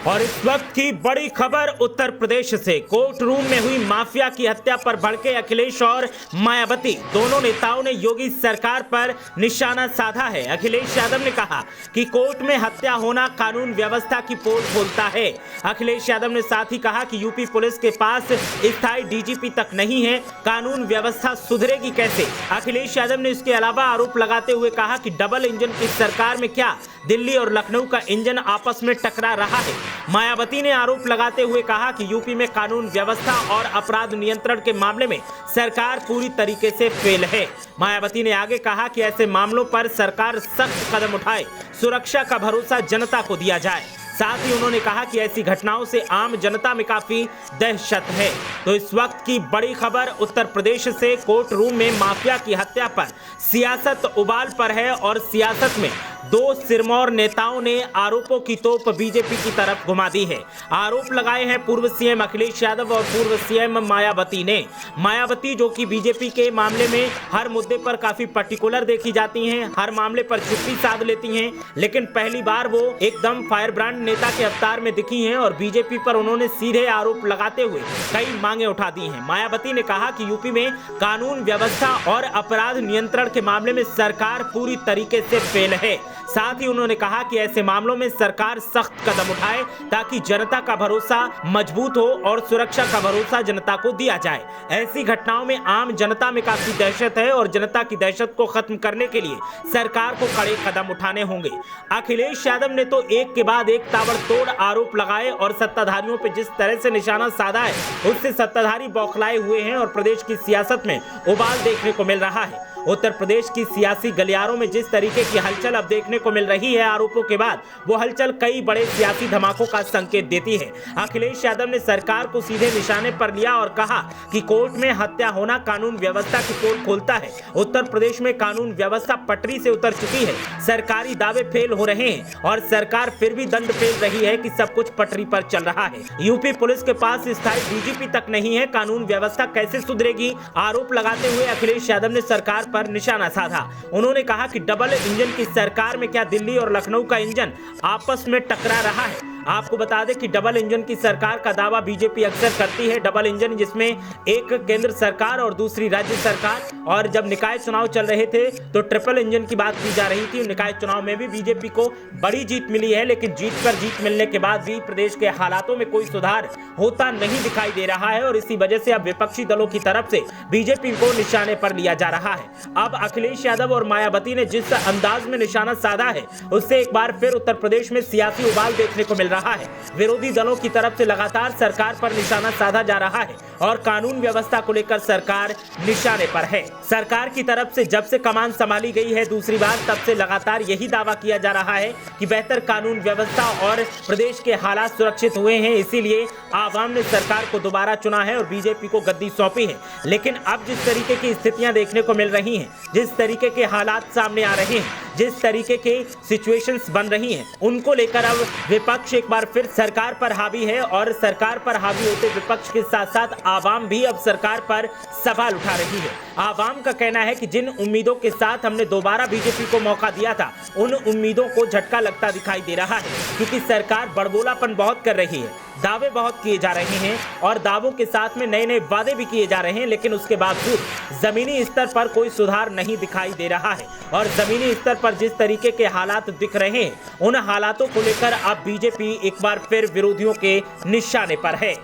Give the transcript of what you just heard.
और इस वक्त की बड़ी खबर उत्तर प्रदेश से। कोर्ट रूम में हुई माफिया की हत्या पर भड़के अखिलेश और मायावती, दोनों नेताओं ने योगी सरकार पर निशाना साधा है। अखिलेश यादव ने कहा कि कोर्ट में हत्या होना कानून व्यवस्था की पोल खोलता है। अखिलेश यादव ने साथ ही कहा कि यूपी पुलिस के पास स्थायी डीजीपी तक नहीं है, कानून व्यवस्था सुधरेगी कैसे। अखिलेश यादव ने इसके अलावा आरोप लगाते हुए कहा कि डबल इंजन की सरकार में क्या दिल्ली और लखनऊ का इंजन आपस में टकरा रहा है। मायावती ने आरोप लगाते हुए कहा कि यूपी में कानून व्यवस्था और अपराध नियंत्रण के मामले में सरकार पूरी तरीके से फेल है। मायावती ने आगे कहा कि ऐसे मामलों पर सरकार सख्त कदम उठाए, सुरक्षा का भरोसा जनता को दिया जाए। साथ ही उन्होंने कहा कि ऐसी घटनाओं से आम जनता में काफी दहशत है। तो इस वक्त की बड़ी खबर उत्तर प्रदेश से। कोर्ट रूम में माफिया की हत्या पर सियासत उबाल पर है और सियासत में दो सिरमौर नेताओं ने आरोपों की तोप बीजेपी की तरफ घुमा दी है। आरोप लगाए हैं पूर्व सीएम अखिलेश यादव और पूर्व सीएम मायावती ने। मायावती जो कि बीजेपी के मामले में हर मुद्दे पर काफी पर्टिकुलर देखी जाती हैं, हर मामले पर चुप्पी साध लेती हैं, लेकिन पहली बार वो एकदम फायर ब्रांड नेता के अवतार में दिखी हैं और बीजेपी पर उन्होंने सीधे आरोप लगाते हुए कई मांगे उठा दी हैं। मायावती ने कहा कि यूपी में कानून व्यवस्था और अपराध नियंत्रण के मामले में सरकार पूरी तरीके से फेल है। साथ ही उन्होंने कहा कि ऐसे मामलों में सरकार सख्त कदम उठाए ताकि जनता का भरोसा मजबूत हो और सुरक्षा का भरोसा जनता को दिया जाए। ऐसी घटनाओं में आम जनता में काफी दहशत है और जनता की दहशत को खत्म करने के लिए सरकार को कड़े कदम उठाने होंगे। अखिलेश यादव ने तो एक के बाद एक ताबड़तोड़ आरोप लगाए और सत्ताधारियों पर जिस तरह से निशाना साधा है उससे सत्ताधारी बौखलाए हुए हैं और प्रदेश की सियासत में उबाल देखने को मिल रहा है। उत्तर प्रदेश की सियासी गलियारों में जिस तरीके की हलचल अब देखने को मिल रही है आरोपों के बाद, वो हलचल कई बड़े सियासी धमाकों का संकेत देती है। अखिलेश यादव ने सरकार को सीधे निशाने पर लिया और कहा कि कोर्ट में हत्या होना कानून व्यवस्था की पोल खोलता है। उत्तर प्रदेश में कानून व्यवस्था पटरी से उतर चुकी है, सरकारी दावे फेल हो रहे हैं और सरकार फिर भी दंड फेल रही है कि सब कुछ पटरी पर चल रहा है। यूपी पुलिस के पास स्थायी डीजीपी तक नहीं है, कानून व्यवस्था कैसे सुधरेगी। आरोप लगाते हुए अखिलेश यादव ने सरकार पर निशाना साधा। उन्होंने कहा कि डबल इंजन की सरकार में क्या दिल्ली और लखनऊ का इंजन आपस में टकरा रहा है। आपको बता दें कि डबल इंजन की सरकार का दावा बीजेपी अक्सर करती है। डबल इंजन जिसमें एक केंद्र सरकार और दूसरी राज्य सरकार, और जब निकाय चुनाव चल रहे थे तो ट्रिपल इंजन की बात की जा रही थी। निकाय चुनाव में भी बीजेपी को बड़ी जीत मिली है, लेकिन जीत पर जीत मिलने के बाद भी प्रदेश के हालातों में कोई सुधार होता नहीं दिखाई दे रहा है और इसी वजह से अब विपक्षी दलों की तरफ से बीजेपी को निशाने पर लिया जा रहा है। अब अखिलेश यादव और मायावती ने जिस अंदाज में निशाना साधा है उससे एक बार फिर उत्तर प्रदेश में सियासी उबाल देखने को मिल रहा है। विरोधी दलों की तरफ से लगातार सरकार पर निशाना साधा जा रहा है और कानून व्यवस्था को लेकर सरकार निशाने पर है। सरकार की तरफ से जब से कमान संभाली गई है दूसरी बार, तब से लगातार यही दावा किया जा रहा है कि बेहतर कानून व्यवस्था और प्रदेश के हालात सुरक्षित हुए हैं, इसीलिए आवाम ने सरकार को दोबारा चुना है और बीजेपी को गद्दी सौंपी है। लेकिन अब जिस तरीके की स्थितियां देखने को मिल रही हैं, जिस तरीके के हालात सामने आ रहे हैं, जिस तरीके के सिचुएशंस बन रही हैं, उनको लेकर अब विपक्ष एक बार फिर सरकार पर हावी है और सरकार पर हावी होते विपक्ष के साथ साथ आवाम भी अब सरकार पर सवाल उठा रही है। आवाम का कहना है कि जिन उम्मीदों के साथ हमने दोबारा बीजेपी को मौका दिया था, उन उम्मीदों को झटका लगता दिखाई दे रहा है, क्योंकि सरकार बड़बोलापन बहुत कर रही है, दावे बहुत किए जा रहे हैं और दावों के साथ में नए नए वादे भी किए जा रहे हैं, लेकिन उसके बावजूद जमीनी स्तर पर कोई सुधार नहीं दिखाई दे रहा है। और जमीनी स्तर पर जिस तरीके के हालात दिख रहे हैं, उन हालातों को लेकर अब बीजेपी एक बार फिर विरोधियों के निशाने पर है।